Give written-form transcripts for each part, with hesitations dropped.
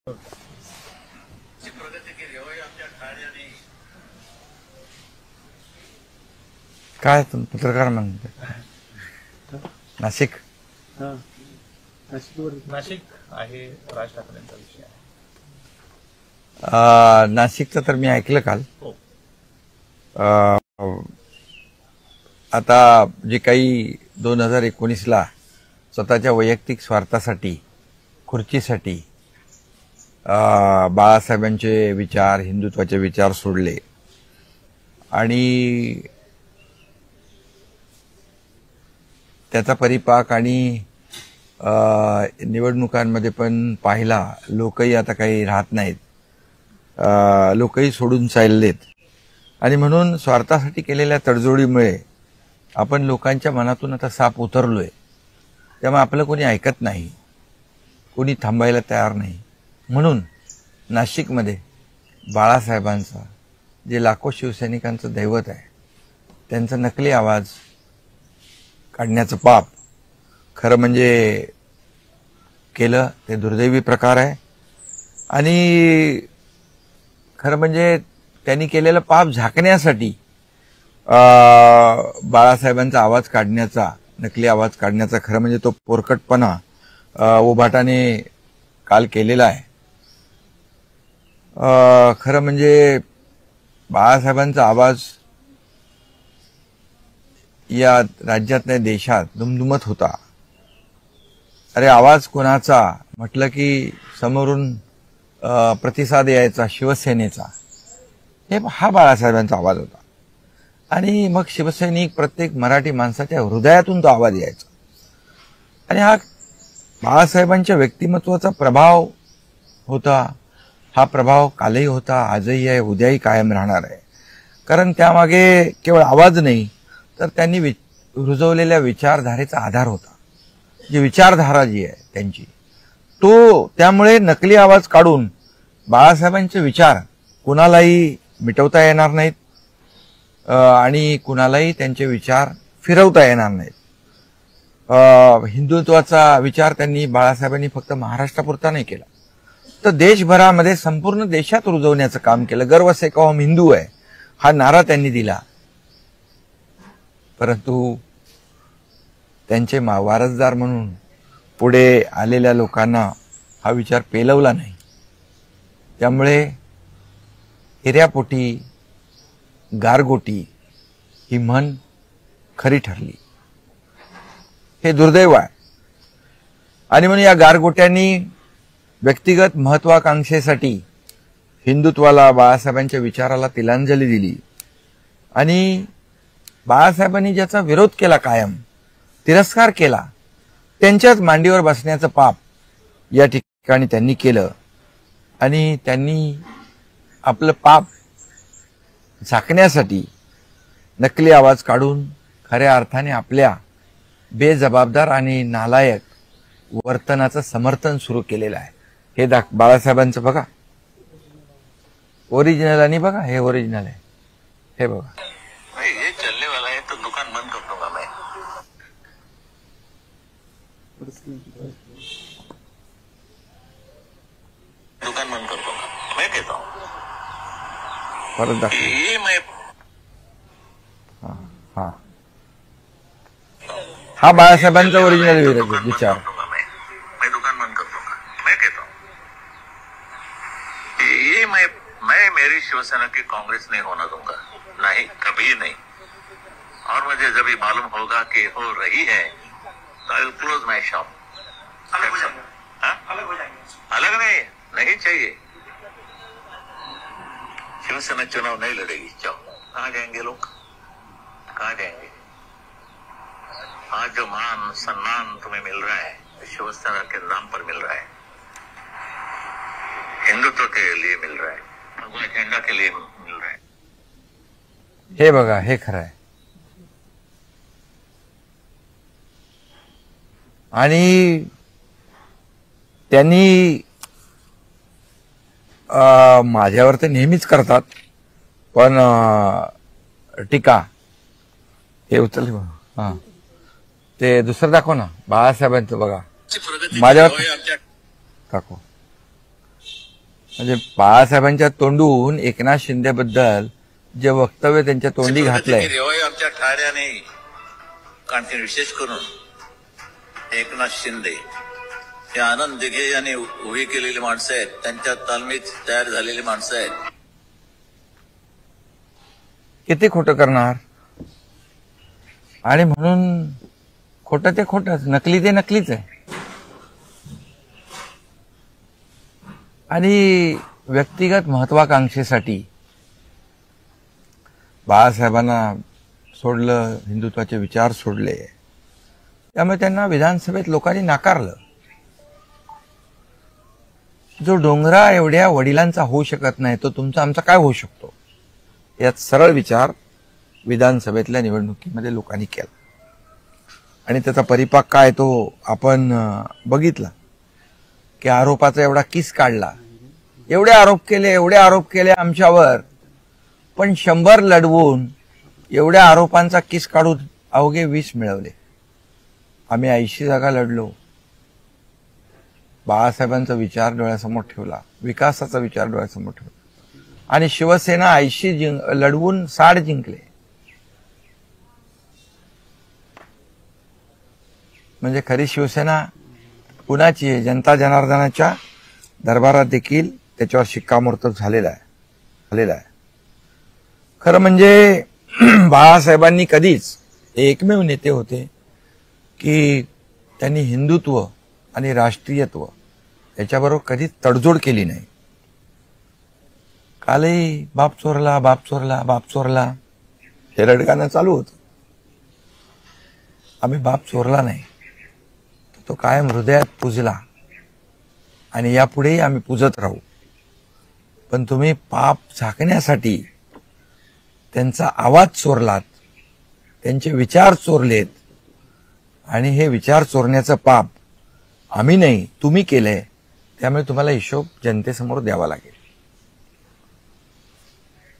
प्रगती केली होय आमच्या ठाण्याने. काय पत्रकार म्हणते नाशिक नाशिक आहे राज ठाकरेंचा विषय आहे. नाशिकचं तर मी ऐकलं काल. हो. आता जे काही 2019ला स्वतःच्या वैयक्तिक स्वार्थासाठी खुर्चीसाठी बाळासाहेबांचे विचार हिंदुत्वाचे विचार सोडले आणि त्याचा परिपाक आणि निवडणुकांमध्ये पण पाहिला. लोकही आता काही राहत नाहीत, लोकही सोडून चाललेत आणि म्हणून स्वार्थासाठी केलेल्या तडजोडीमुळे आपण लोकांच्या मनातून आता साप उतरलोय. त्यामुळे आपलं कोणी ऐकत नाही, कोणी थांबायला तयार नाही. म्हणून नाशिकमध्ये बाळासाहेबांचा जे लाखो शिवसैनिकांचं दैवत आहे त्यांचा नकली आवाज काढण्याचं पाप खरं म्हणजे केलं ते दुर्दैवी प्रकार आहे. आणि खरं म्हणजे त्यांनी केलेलं पाप झाकण्यासाठी बाळासाहेबांचा आवाज काढण्याचा नकली आवाज काढण्याचा खरं म्हणजे तो पोरकटपणा उभाटाने काल केलेला आहे. खरं म्हणजे बाळासाहेबांचा आवाज या राज्यात नाही देशात दुमदुमत होता. अरे आवाज कोणाचा म्हटलं की समोरून प्रतिसाद यायचा शिवसेनेचा. हा बाळासाहेबांचा आवाज होता आणि मग शिवसैनिक प्रत्येक मराठी माणसाच्या हृदयातून तो आवाज यायचा. आणि हा बाळासाहेबांच्या व्यक्तिमत्वाचा प्रभाव होता. हा प्रभाव कालही होता, आजही आहे, उद्याही कायम राहणार आहे. कारण त्यामागे केवळ आवाज नाही तर त्यांनी रुजवलेल्या विचारधारेचा आधार होता. जी विचारधारा जी आहे त्यांची तो त्यामुळे नकली आवाज काढून बाळासाहेबांचे विचार कुणालाही मिटवता येणार नाहीत आणि कुणालाही त्यांचे विचार फिरवता येणार नाहीत. हिंदुत्वाचा विचार त्यांनी बाळासाहेबांनी फक्त महाराष्ट्रापुरता नाही केला तर देशभरामध्ये संपूर्ण देशात रुजवण्याचं काम केलं. गर्व से कहो हम हिंदू आहे हा नारा त्यांनी दिला. परंतु त्यांचे वारसदार म्हणून पुढे आलेल्या लोकांना हा विचार पेलवला नाही. त्यामुळे हिऱ्यापोटी गारगोटी ही म्हण खरी ठरली. हे दुर्दैव आहे. आणि म्हणून या गारगोट्यांनी व्यक्तिगत महत्वाकांक्षेसाठी हिंदुत्वाला बाळासाहेबांच्या विचाराला तिलांजली दिली आणि बाळासाहेबांनी ज्याचा विरोध केला कायम तिरस्कार केला त्यांच्याच मांडीवर बसण्याचं पाप या ठिकाणी त्यांनी केलं. आणि त्यांनी आपलं पाप झाकण्यासाठी नकली आवाज काढून खऱ्या अर्थाने आपल्या बेजबाबदार आणि नालायक वर्तनाचं समर्थन सुरू केलेलं आहे. हे बाळासाहेबांचं बघा ओरिजिनल आणि बघा हे ओरिजिनल आहे. हे बघा ये चलने वाला है तो दुकान बंद कर दूंगा मैं. दुकान बंद कर दूंगा मैं कहता हूँ. परत दाखव. ये मैं हा हा बाळासाहेबांचा ओरिजिनल विचार. मैं दुकान बंद कर दूंगा मैं कहता हूँ. ये मैं मेरी शिवसेना की कांग्रेस नहीं होना दूंगा, नहीं कभी नहीं. और मुझे जब भी मालूम होगा कि हो रही है तो I will close my shop. अलग हो जाएंगे. अलग नहीं चाहिए. शिवसेना चुनाव नहीं लड़ेगी. जाओ. कहाँ जाएंगे लोग, कहाँ जाएंगे? आज जो मान सम्मान तुम्हें मिल रहा है शिवसेना के नाम पर मिल रहा है, हिंदुत्व के लिए मिल रहा है, भगवा झंडा के लिए मिल रहा है. हे बघा हे खरं आहे. आणि त्यांनी माझ्यावर ते नेहमीच करतात पण टीका हे उचल. हा ते दुसरं दाखव ना बाळासाहेबांचं बघा माझ्यावर दाखव. म्हणजे बाळासाहेबांच्या तोंडून एकनाथ शिंदेबद्दल जे वक्तव्य त्यांच्या तोंडी घातलंय आमच्या ठाण्याने कारण विशेष करून एकनाथ शिंदे हे आनंद दिघे यांनी उभी केलेली माणसं आहेत, त्यांच्या तालमीत तयार झालेली माणसं आहेत. किती खोटं करणार? आणि म्हणून खोटं ते खोटंच, नकली ते नकलीच आहे. आणि व्यक्तिगत महत्वाकांक्षेसाठी बाळासाहेबांना सोडलं, हिंदुत्वाचे विचार सोडले, त्यामुळे त्यांना विधानसभेत लोकांनी नाकारलं. जो डोंगरा एवढ्या वडिलांचा होऊ शकत नाही तो तुमचा आमचा काय होऊ शकतो, यात सरळ विचार विधानसभेतल्या निवडणुकीमध्ये लोकांनी केला. आणि त्याचा परिपाक काय तो आपण बघितला की आरोपाचा एवढा किस काढला, एवढे आरोप केले आमच्यावर, पण 100 लढवून एवढ्या आरोपांचा किस काढून अवघे 20 मिळवले. आम्ही 80 जागा लढलो. बाळासाहेबांचा विचार डोळ्यासमोर ठेवला, विकासाचा विचार डोळ्यासमोर ठेवला. आणि शिवसेना 80 लढवून 60 जिंकले. म्हणजे खरी शिवसेना कुणाची आहे? जनता जनार्दनाच्या दरबारात देखील त्याच्यावर शिक्कामोर्तब झालेला आहे. खरं म्हणजे बाळासाहेबांनी कधीच एकमेव नेते होते की त्यांनी हिंदुत्व आणि राष्ट्रीयत्व याच्याबरोबर कधीच तडजोड केली नाही. कालही बाप चोरला हे रडगाणं चालू होतं. आम्ही बाप चोरला नाही, तो कायम हृदयात पूजला आणि यापुढेही आम्ही पूजत राहू. पण तुम्ही पाप झाकण्यासाठी त्यांचा आवाज चोरलात, त्यांचे विचार चोरलेत, आणि हे विचार चोरण्याचं पाप आम्ही नाही तुम्ही केलंय. त्यामुळे तुम्हाला हिशोब जनतेसमोर द्यावा लागेल.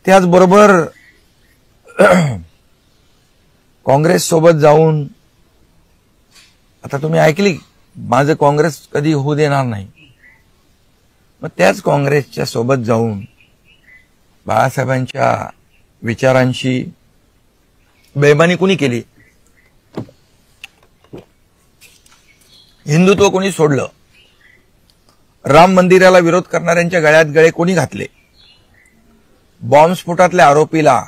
त्याचबरोबर काँग्रेस सोबत जाऊन, आता तुम्ही ऐकली माझं काँग्रेस कधी होऊ देणार नाही, मग त्याच काँग्रेसच्या सोबत जाऊन बाळासाहेबांच्या विचारांशी बेईमानी कोणी केली? हिंदुत्व कोणी सोडलं? राम मंदिराला विरोध करणाऱ्यांच्या गळ्यात गळे कोणी घातले? बॉम्बस्फोटातल्या आरोपीला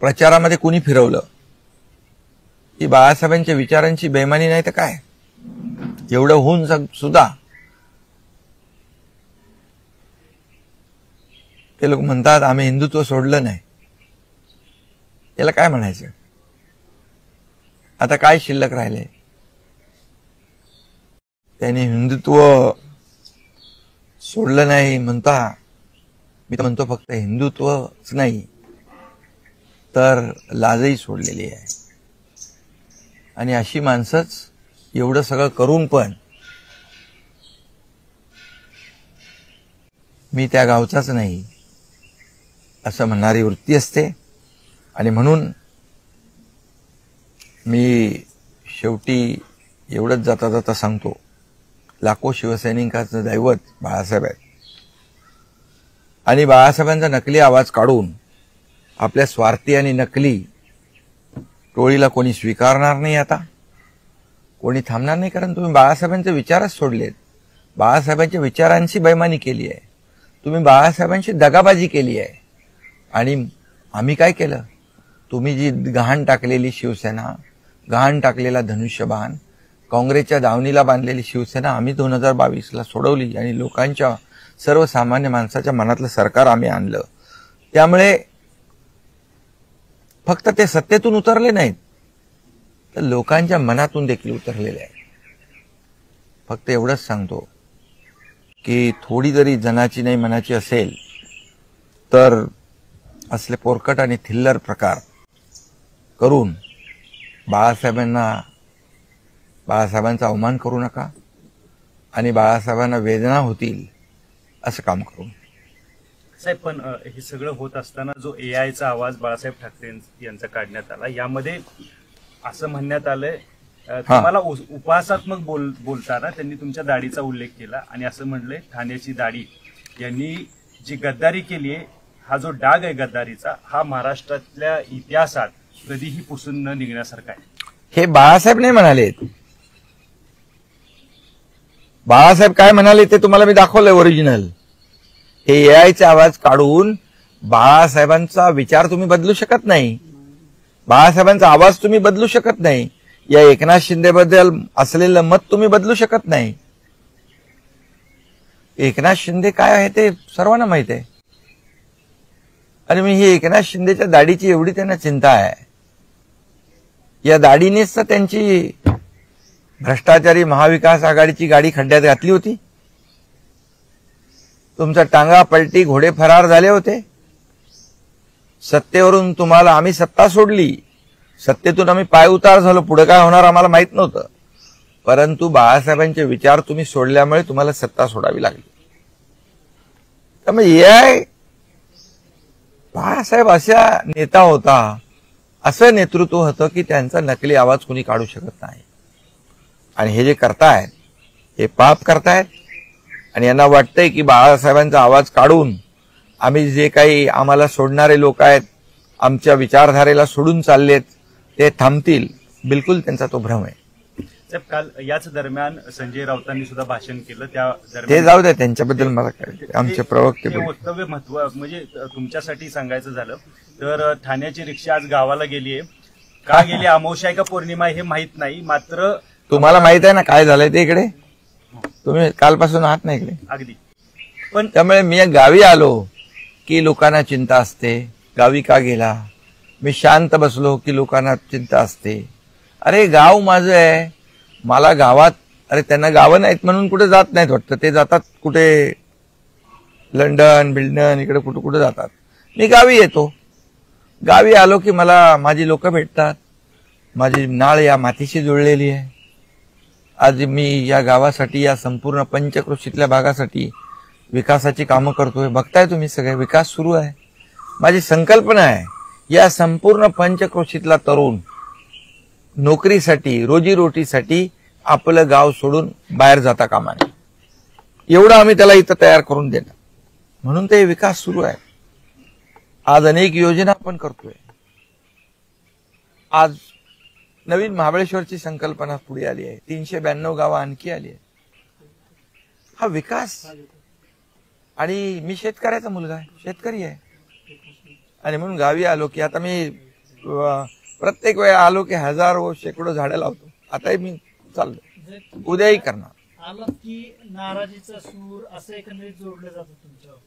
प्रचारामध्ये कोणी फिरवलं? ही बाळासाहेबांच्या विचारांची बेईमानी नाही तर काय? एवढं होऊन सुद्धा ते लोक म्हणतात आम्ही हिंदुत्व सोडलं नाही. याला काय म्हणायचं? आता काय शिल्लक राहिले? त्यांनी हिंदुत्व सोडलं नाही म्हणता, मी तर म्हणतो फक्त हिंदुत्वच नाही तर लाजही सोडलेली आहे. आणि अशी माणसंच एवढं सगळं करून पण मी त्या गावचाच नाही असं म्हणणारी वृत्ती असते. आणि म्हणून मी शेवटी एवढंच जाता जाता सांगतो, लाखो शिवसैनिकांचं दैवत बाळासाहेब आहे. आणि बाळासाहेबांचा नकली आवाज काढून आपल्या स्वार्थी आणि नकली टोळीला कोणी स्वीकारणार नाही. आता कोणी थांबणार नाही, कारण तुम्ही बाळासाहेबांचे विचारच सोडलेत. बाळासाहेबांच्या विचारांची बेईमानी केली आहे, तुम्ही बाळासाहेबांची दगाबाजी केली आहे. आणि आम्ही काय केलं? तुम्ही जी गहाण टाकलेली शिवसेना, गहाण टाकलेला धनुष्यबाण, काँग्रेसच्या दावणीला बांधलेली शिवसेना आम्ही 2022ला सोडवली आणि लोकांच्या, सर्वसामान्य माणसाच्या मनातलं सरकार आम्ही आणलं. त्यामुळे फक्त ते सत्तेतून उतरले नाहीत तर लोकांच्या मनातून देखील उतरलेले आहे. फक्त एवढंच सांगतो की थोडी जरी जनाची नाही मनाची असेल तर असले पोरकट आणि थिल्लर प्रकार करून बाळासाहेबांचा अवमान करू नका आणि बाळासाहेबांना वेदना होतील असं काम करू. साहेब, पण हे सगळं होत असताना जो एआयचा आवाज बाळासाहेब ठाकरे यांचा काढण्यात आला, यामध्ये असं म्हणण्यात आलंय तुम्हाला उपहासात्मक बोलताना त्यांनी तुमच्या दाढीचा उल्लेख केला आणि असं म्हणलंय ठाण्याची दाढी यांनी जी गद्दारी केली आहे, हा जो डाग आहे गद्दारीचा, हा महाराष्ट्रातल्या इतिहासात कधीही पुसून न निघण्यासारखा आहे. हे बाळासाहेब नाही म्हणाले. बाळासाहेब काय म्हणाले ते तुम्हाला मी दाखवलंय ओरिजिनल. हे एआयचे आवाज काढून बाळासाहेबांचा विचार तुम्ही बदलू शकत नाही, बाळासाहेबांचा आवाज तुम्ही बदलू शकत नाही, या एकनाथ शिंदेबद्दल असलेलं मत तुम्ही बदलू शकत नाही. एकनाथ शिंदे काय आहे ते सर्वांना माहित आहे. आणि मी ही एकनाथ शिंदेच्या दाढीची एवढी त्यांना चिंता आहे, या दाढीनेच तर त्यांची भ्रष्टाचारी महाविकास आघाडीची गाडी खड्ड्यात घातली होती. तुमचा टांगा पलटी, घोडे फरार झाले होते. सत्तेवरून तुम्हाला आम्ही सत्ता सोडली, सत्तेतून आम्ही पायउतार झालो, पुढे काय होणार आम्हाला माहित नव्हतं. परंतु बाळासाहेबांचे विचार तुम्ही सोडल्यामुळे तुम्हाला सत्ता सोडावी लागली. त्यामुळे एआय बाळासाहेब असा नेता होता, असं नेतृत्व होतं की त्यांचा नकली आवाज कोणी काढू शकत नाही. आणि हे जे करतायत हे पाप करतायत. आणि यांना वाटतंय की बाळासाहेबांचा आवाज काढून आम्ही जे काही आम्हाला सोडणारे लोक आहेत, आमच्या विचारधारेला सोडून चाललेत, ते थांबतील. बिलकुल त्यांचा तो भ्रम आहे. साहेब, काल याच दरम्यान संजय राऊतांनी सुद्धा भाषण केलं. त्या ते दरम्यान जाऊ द्या, त्यांच्याबद्दल मला काय, आमचे प्रवक्ते ते वक्तव्य महत्व म्हणजे तुमच्यासाठी सांगायचं झालं तर ठाण्याची रिक्षा आज गावाला गेलीये. का गेली, अमावस्या आहे का पौर्णिमा हे माहित नाही, मात्र तुम्हाला माहित आहे ना काय झालंय ते. इकडे तुम्ही कालपासून आहात ना इकडे. अगदी. पण त्यामुळे मी गावी आलो की लोकांना चिंता असते, गावी का गेला. मी शांत बसलो की लोकांना चिंता असते. अरे गाव माझं आहे, मला गावात, अरे त्यांना गावं नाहीत म्हणून कुठे जात नाहीत वाटतं, ते जातात कुठे लंडन बिल्डन इकडे कुठे कुठे जातात. मी गावी येतो, गावी आलो की मला माझी लोक भेटतात, माझी नाळ या मातीशी जुळलेली आहे. आज मी या गावासाठी, या संपूर्ण पंचक्रोशीतल्या भागासाठी विकासाची कामं करतोय. बघताय तुम्ही सगळे विकास सुरू आहे. माझी संकल्पना आहे या संपूर्ण पंचक्रोशीतला तरुण नोकरीसाठी, रोजीरोटीसाठी आपलं गाव सोडून बाहेर जाता कामा नये, एवढं आम्ही त्याला इथं तयार करून देणार. म्हणून ते विकास सुरू आहे. आज अनेक योजना आपण करतोय. आज नवीन महाबळेश्वरची संकल्पना पुढे आली आहे, 392 गावं आणखी आली आहे. हा विकास. आणि मी शेतकऱ्याचा मुलगा आहे, शेतकरी आहे. आणि म्हणून गावी आलो की आता मी प्रत्येक वेळा आलो की हजारो शेकडो झाडं लावतो. आताही मी चाललो, उद्याही करणार. आलं की नाराजीचा सूर असं एकंदरीत जोडलं जातं तुमच्यावर.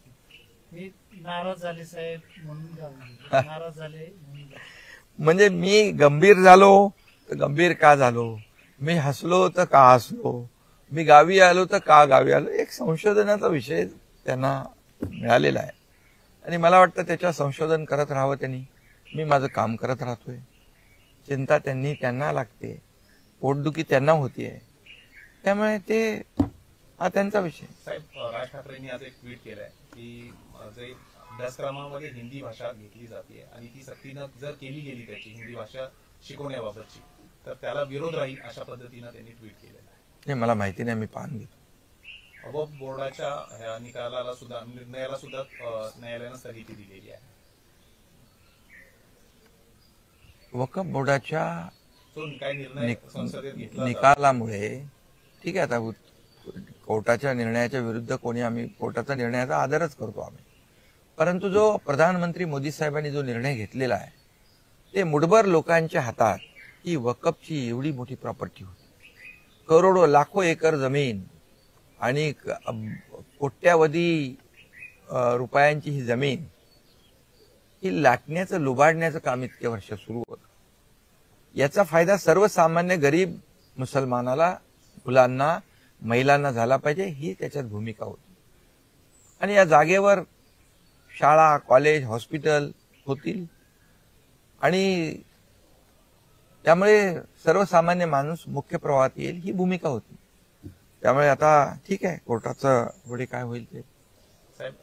हे नाराज झाले साहेब म्हणून नाराज झाले म्हणून. म्हणजे मी गंभीर झालो तर गंभीर का झालो, मी हसलो तर का हसलो, मी गावी आलो तर का गावी आलो. एक संशोधनाचा विषय त्यांना मिळालेला आहे आणि मला वाटतं त्याच्यावर संशोधन करत राहावं त्यांनी. मी माझं काम करत राहतोय. चिंता त्यांना लागते, पोटदुखी त्यांना होतीये, त्यामुळे ते हा त्यांचा विषय. साहेब, राज ठाकरेंनी आज एक ट्विट केलंय की जे अभ्यासक्रमामध्ये हिंदी भाषा घेतली जाते आणि ती सक्तीनं जर केली गेली त्याची हिंदी भाषा शिकवण्याबाबतची, तर त्याला विरोध राहील अशा पद्धतीनं त्यांनी ट्विट केलेलं आहे. नाही, मला माहिती नाही, मी पाहून घेतो. वक्फ बोर्डाच्या ह्या निकालाला सुद्धा, निर्णयाला सुद्धा न्यायालयानं स्थगिती दिलेली आहे. वक्फ बोर्डाच्या काय निर्णय संसदेत घेतला निकालामुळे ठीक आहे, आता कोर्टाच्या निर्णयाच्या विरुद्ध कोणी, आम्ही कोर्टाचा निर्णयाचा आदरच करतो आम्ही. परंतु जो प्रधानमंत्री मोदी साहेबांनी जो निर्णय घेतलेला आहे ते मुठभर लोकांच्या हातात ही वक्फची एवढी मोठी प्रॉपर्टी होती. करोडो लाखो एकर जमीन आणि कोट्यावधी रुपयांची ही जमीन ही लाटण्याचं, लुबाडण्याचं काम इतके वर्ष सुरू होतं. याचा फायदा सर्वसामान्य गरीब मुसलमानाला, मुलांना, महिलांना झाला पाहिजे, ही त्याच्यात भूमिका होती. आणि या जागेवर शाळा, कॉलेज, हॉस्पिटल होतील आणि त्यामुळे सर्वसामान्य माणूस मुख्य प्रवाहात येईल, ही भूमिका होती. त्यामुळे आता ठीक आहे, कोर्टाचं पुढे काय होईल ते. साहेब,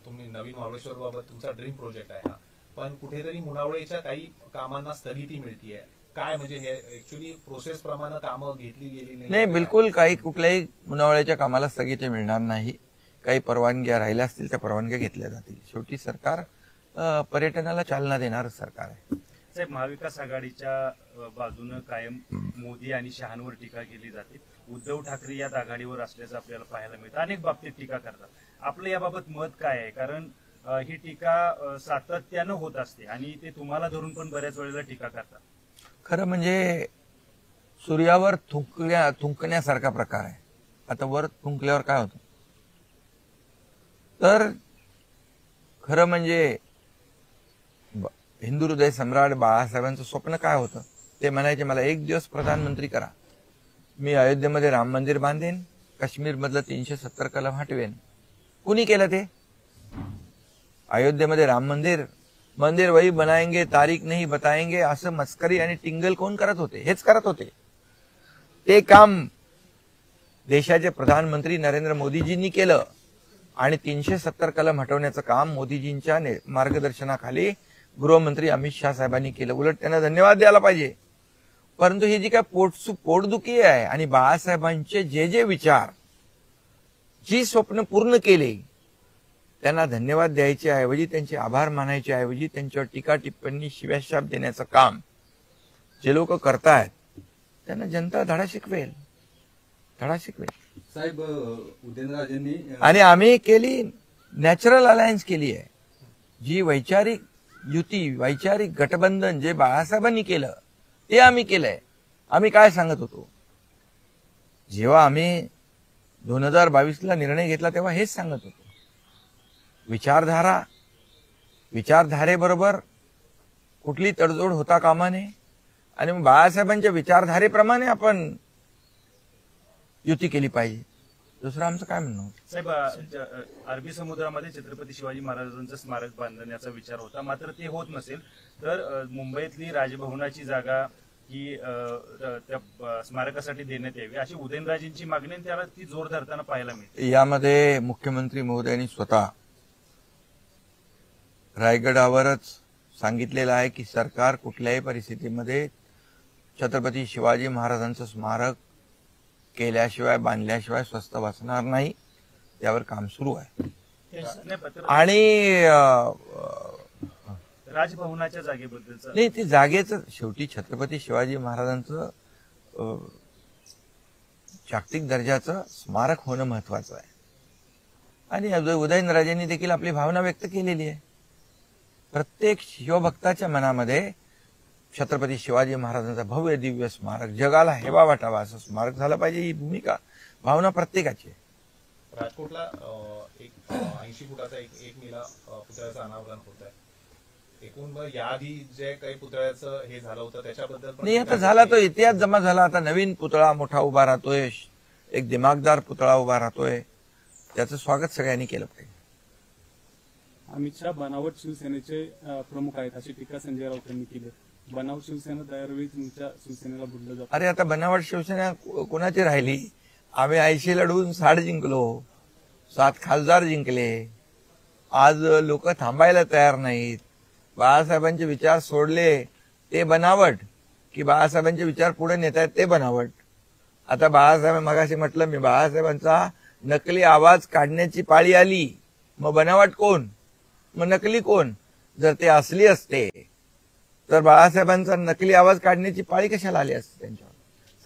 तुम्ही नवीन महाबळेश्वर बाबत तुमचा ड्रीम प्रोजेक्ट आहे हा, पण कुठेतरी मुनावळेच्या काही कामांना स्थगिती मिळतीये. काय म्हणजे हे ऍक्च्युअली प्रोसेस प्रमाणे कामं घेतली गेली नाही, बिलकुल काही कुठल्याही मुनावळ्याच्या कामाला स्थगिती मिळणार नाही. काही परवानग्या राहिल्या असतील त्या परवानग्या घेतल्या जातील. शेवटी सरकार पर्यटनाला चालना देणारं सरकार आहे. साहेब, महाविकास आघाडीच्या बाजूनं कायम मोदी आणि शहांवर टीका केली जाते. उद्धव ठाकरे यात आघाडीवर असल्याचं आपल्याला पाहायला मिळतं. अनेक बाबतीत टीका करतात. आपलं याबाबत मत काय आहे? कारण ही टीका सातत्यानं होत असते आणि ते तुम्हाला धरून पण बऱ्याच वेळेला टीका करतात. खरं म्हणजे सूर्यावर थुंकण्यासारखा प्रकार आहे. आता वर थुंकल्यावर काय होतं? तर खरं म्हणजे हिंदू हृदय सम्राट बाळासाहेबांचं स्वप्न काय होतं? ते म्हणायचे, मला एक दिवस प्रधानमंत्री करा, मी अयोध्येमध्ये राम मंदिर बांधेन, काश्मीरमधलं 370 कलम हटवेन. कुणी केलं ते? अयोध्येमध्ये राम मंदिर वही बनाएंगे, तारीख नहीं बताएंगे, असं मस्करी आणि टिंगल कोण करत होते? हेच करत होते. ते काम देशाचे प्रधानमंत्री नरेंद्र मोदीजींनी केलं आणि 370 कलम हटवण्याचं काम मोदीजींच्या मार्गदर्शनाखाली गृहमंत्री अमित शाह साहेबांनी केलं. उलट त्यांना धन्यवाद द्यायला पाहिजे. परंतु ही जी काय पोटदुखी आहे आणि बाळासाहेबांचे जे विचार, जी स्वप्न पूर्ण केले, त्यांना धन्यवाद द्यायचे ऐवजी, त्यांचे आभार मानायचे ऐवजी त्यांच्यावर टीका टिप्पणी शिव्याशाप देण्याचं काम जे लोक करतायत त्यांना जनता धडा शिकवेल. साहेब, उदयनराजेंनी आणि आम्ही केली नॅचरल अलायन्स केली आहे. जी वैचारिक युती, वैचारिक गठबंधन जे बाळासाहेबांनी केलं ते आम्ही केलंय. आम्ही काय सांगत होतो जेव्हा आम्ही 2022ला निर्णय घेतला तेव्हा हेच सांगत होतो. विचारधारेबरोबर कुठली तडजोड होता कामा नये आणि मग बाळासाहेबांच्या विचारधारेप्रमाणे आपण युती केली पाहिजे. दुसरं आमचं काय म्हणणं होतं? साहेब, अरबी समुद्रामध्ये छत्रपती शिवाजी महाराजांचं स्मारक बांधण्याचा विचार होता. मात्र ते होत नसेल तर मुंबईतली राजभवनाची जागा ही त्या स्मारकासाठी देण्यात यावी अशी उदयनराजेंची मागणी, त्याला ती जोर धरताना पाहायला मिळते. यामध्ये मुख्यमंत्री महोदयांनी स्वतः रायगडावरच सांगितलेलं आहे की सरकार कुठल्याही परिस्थितीमध्ये छत्रपती शिवाजी महाराजांचं स्मारक केल्याशिवाय, बांधल्याशिवाय स्वस्थ बसणार नाही. त्यावर काम सुरू आहे. आणि राजभवनाच्या जागेबद्दल नाही, ते जागेचं शेवटी छत्रपती शिवाजी महाराजांचं जागतिक दर्जाचं स्मारक होणं महत्वाचं आहे. आणि उदयनराजेंनी देखील आपली भावना व्यक्त केलेली आहे. प्रत्येक शिवभक्ताच्या मनामध्ये छत्रपती शिवाजी महाराजांचा भव्य दिव्य स्मारक जगाला हेवा वाटावा असं स्मारक झालं पाहिजे, ही भूमिका, भावना प्रत्येकाची आहे. राजकोटला 80 फुटाचा एक मेला पुतळ्याचं अनावरण होत आहे. एकूण याआधी जे काही पुतळ्याचं हे झालं होतं त्याच्याबद्दल नाही, आता झाला तो इतिहास जमा झाला. आता नवीन पुतळा मोठा उभा राहतोय, एक दिमागदार पुतळा उभा राहतोय. त्याचं स्वागत सगळ्यांनी केलं पाहिजे. अमित शहा बनावट शिवसेनेचे प्रमुख आहेत अशी टीका संजय राऊत यांनी केली. बनावट शिवसेना दरवेळी तुमच्या शिवसेनेला बोललं जातं. अरे आता बनावट शिवसेना कोणाची राहिली? आम्ही 80 लढवून 60 जिंकलो, 7 खासदार जिंकले. आज लोक थांबायला तयार नाहीत. बाळासाहेबांचे विचार सोडले ते बनावट की बाळासाहेबांचे विचार पुढे नेत आहेत ते बनावट? आता बाळासाहेब मगाशी म्हटलं मी, बाळासाहेबांचा नकली आवाज काढण्याची पाळी आली. मग बनावट कोण? मग नकली कोण? जर ते असली असते तर बाळासाहेबांचा नकली आवाज काढण्याची पाळी कशाला आली असते त्यांच्यावर?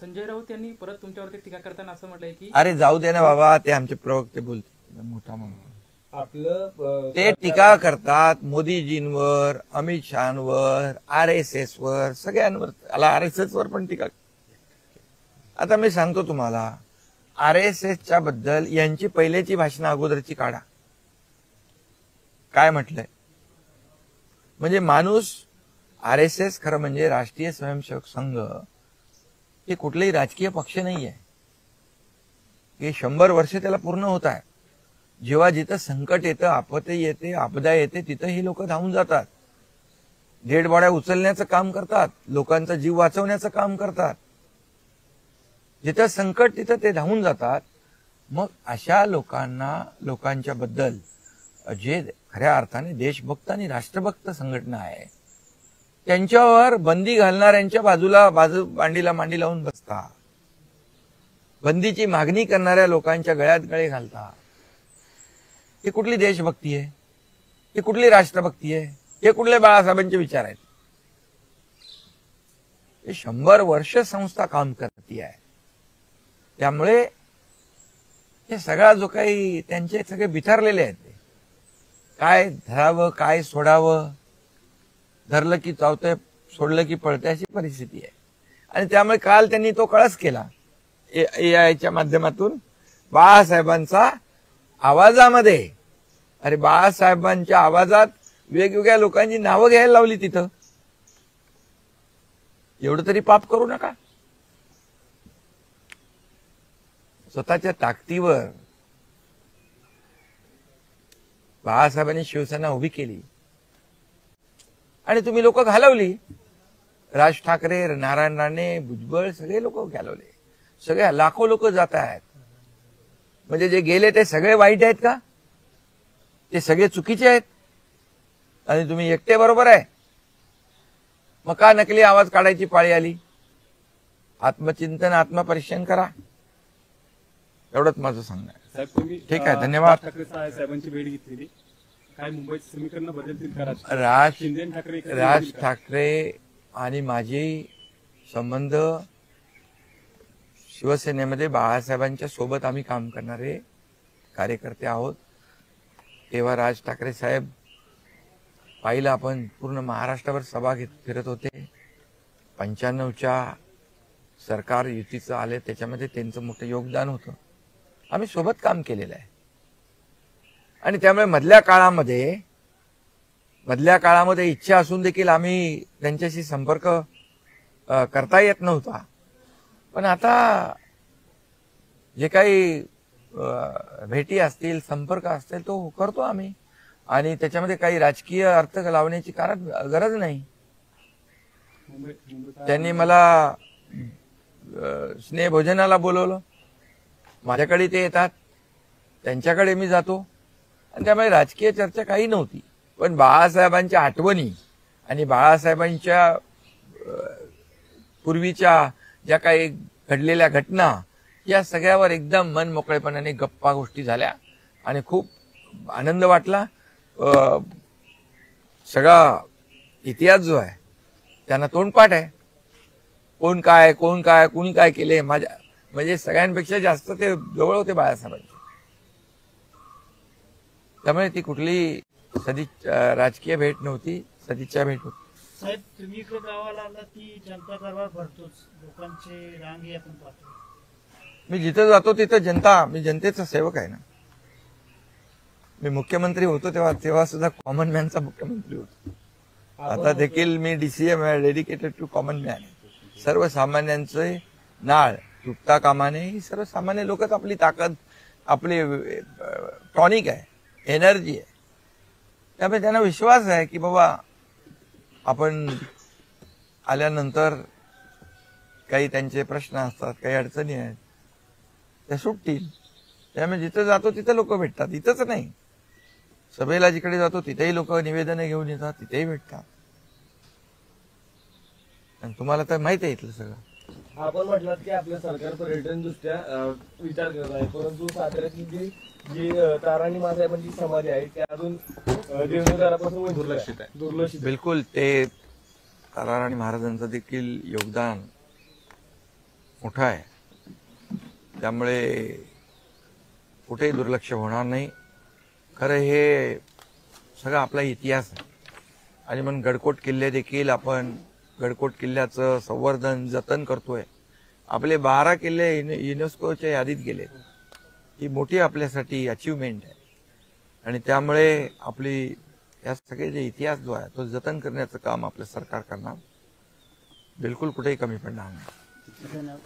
संजय राऊत यांनी परत तुमच्यावरती टीका करताना असं म्हटलंय की अरे जाऊ दे ना बाबा, ते आमचे प्रवक्ते बोलते मोठा म्हणून. आपलं ते टीका करतात मोदीजींवर, अमित शहांवर, RSS वर, सगळ्यांवर. RSS वर पण टीका. आता मी सांगतो तुम्हाला, RSSच्या बद्दल यांची पहिल्याची भाषणं अगोदरची काढा. काय म्हटलंय? म्हणजे माणूस RSS खरं म्हणजे राष्ट्रीय स्वयंसेवक संघ हे कुठलाही राजकीय पक्ष नाहीये. हे 100 वर्ष त्याला पूर्ण होत आहे. जेव्हा जिथं संकट येतं, आपत्ती येते, आपदा येते, तिथं ही लोक धावून जातात. डेड बॉड्या उचलण्याचं काम करतात, लोकांचा जीव वाचवण्याचं काम करतात. जिथं संकट तिथं ते धावून जातात. मग अशा लोकांच्या बद्दल जे खऱ्या अर्थाने देशभक्त आणि राष्ट्रभक्त संघटना आहे त्यांच्यावर बंदी घालणाऱ्यांच्या बाजूला मांडी लावून बसता. बंदीची मागणी करणाऱ्या लोकांच्या गळ्यात गळे घालता. ही कुठली देशभक्ती आहे? ही कुठली राष्ट्रभक्ती आहे? हे कुठले बाळासाहेबांचे विचार आहेत? हे 100 वर्ष संस्था काम करते आहे. त्यामुळे हे सगळा जो काही त्यांचे सगळे बिथरलेले आहेत, काय धरावं काय सोडावं, धरलं की चावतंय, सोडलं की पळतंय, अशी परिस्थिती आहे. आणि त्यामुळे काल त्यांनी तो कळस केला AI च्या माध्यमातून बाळासाहेबांचा आवाजामध्ये. अरे बाळासाहेबांच्या आवाजात वेगवेगळ्या लोकांची नावं घ्यायला लावली तिथं. एवढं तरी पाप करू नका. स्वतःच्या ताकदीवर बाळासाहेबांनी शिवसेना उभी केली आणि तुम्ही लोक घालवली. राज ठाकरे, नारायण राणे, भुजबळ सगळे लोक घालवले. सगळे लाखो लोक जात आहेत. म्हणजे जे गेले ते सगळे वाईट आहेत का? ते सगळे चुकीचे आहेत आणि तुम्ही एकटे बरोबर आहे? मग का नकली आवाज काढायची पाळी आली? आत्मचिंतन, आत्मपरीक्षण करा, एवढंच माझं सांगणं आहे. साहेब, तुम्ही ठीक आहे, धन्यवाद. ठाकरे साहेबांची भेट घेतलेली, काय मुंबईचं समीकरण बदलतील का? राज ठाकरे आणि माझे संबंध शिवसेनेमध्ये बाळासाहेबांच्या सोबत आम्ही काम करणारे कार्यकर्ते आहोत. तेव्हा राज ठाकरे साहेब पाहिलं आपण पूर्ण महाराष्ट्रावर सभा घेत फिरत होते. 95च्या सरकार युतीचं आले, त्याच्यामध्ये त्यांचं मोठं योगदान होतं. आम्ही सोबत काम केलेलं आहे आणि त्यामुळे मधल्या काळामध्ये इच्छा असून देखील आम्ही त्यांच्याशी संपर्क करता येत नव्हता. पण आता जे काही भेटी असतील, संपर्क असतील, तो करतो आम्ही आणि त्याच्यामध्ये काही राजकीय अर्थ लावण्याची गरज नाही. त्यांनी मला स्नेहभोजनाला बोलवलं, माझ्याकडे ते येतात, त्यांच्याकडे मी जातो आणि त्यामुळे राजकीय चर्चा काही नव्हती. पण बाळासाहेबांच्या आठवणी आणि बाळासाहेबांच्या पूर्वीच्या ज्या काही घडलेल्या घटना, या सगळ्यावर एकदम मन मोकळेपणाने गप्पा गोष्टी झाल्या आणि खूप आनंद वाटला. सगळा इतिहास जो आहे त्यांना तोंडपाठ आहे. कोण काय कुणी काय केले, माझ्या म्हणजे सगळ्यांपेक्षा जास्त ते जवळ होते बाळासाहेबांचे. त्यामुळे ती कुठली राजकीय भेट नव्हती, सदिच्छा भेट होती. साहेब, तुम्ही इकडे गावाला आला की जनता दरबार भरतोच, लोकांची रांगी आपण पाहतो. मी जिथं जातो तिथं मी जनतेचा सेवक आहे ना. मी मुख्यमंत्री होतो तेव्हा सुद्धा कॉमन मॅनचा मुख्यमंत्री होतो. आता देखील मी DCM आहे, डेडिकेटेड टू कॉमन मॅन. सर्वसामान्यांचे नाळ तुटता कामा नये. ही सर्वसामान्य लोकच आपली ताकद, आपली टॉनिक आहे, एनर्जी आहे. त्यामुळे त्यांना विश्वास आहे की बाबा आपण आल्यानंतर काही त्यांचे प्रश्न असतात, काही अडचणी आहेत, त्या सुटतील. त्यामुळे जिथं जातो तिथं लोक भेटतात. इथंच नाही, सभेला जिकडे जातो तिथेही लोक निवेदने घेऊन येतात, तिथेही भेटतात. आणि तुम्हाला तर माहिती आहे इथलं सगळं. आपण म्हटलं की आपलं सरकार पर्यटन दृष्ट्या विचार करत आहे, परंतु साताऱ्यातली जी ताराणी महासाहेबांची समाधी आहे ती अजून जीर्णोद्धारापासून दुर्लक्षित. बिलकुल, ते ताराराणी महाराजांचं देखील योगदान मोठं आहे. त्यामुळे कुठेही दुर्लक्ष होणार नाही. खरं हे सगळं आपला इतिहास आहे आणि म्हणून गडकोट किल्ले देखील आपण गडकोट किल्ल्याचं संवर्धन जतन करतोय. आपले 12 किल्ले युनेस्कोच्या यादीत गेले. ही मोठी आपल्यासाठी अचीवमेंट आहे आणि त्यामुळे आपली या सगळे जे इतिहास जो आहे तो जतन करण्याचं काम आपलं सरकार करणार. बिलकुल कुठेही कमी पडणार नाही. धन्यवाद.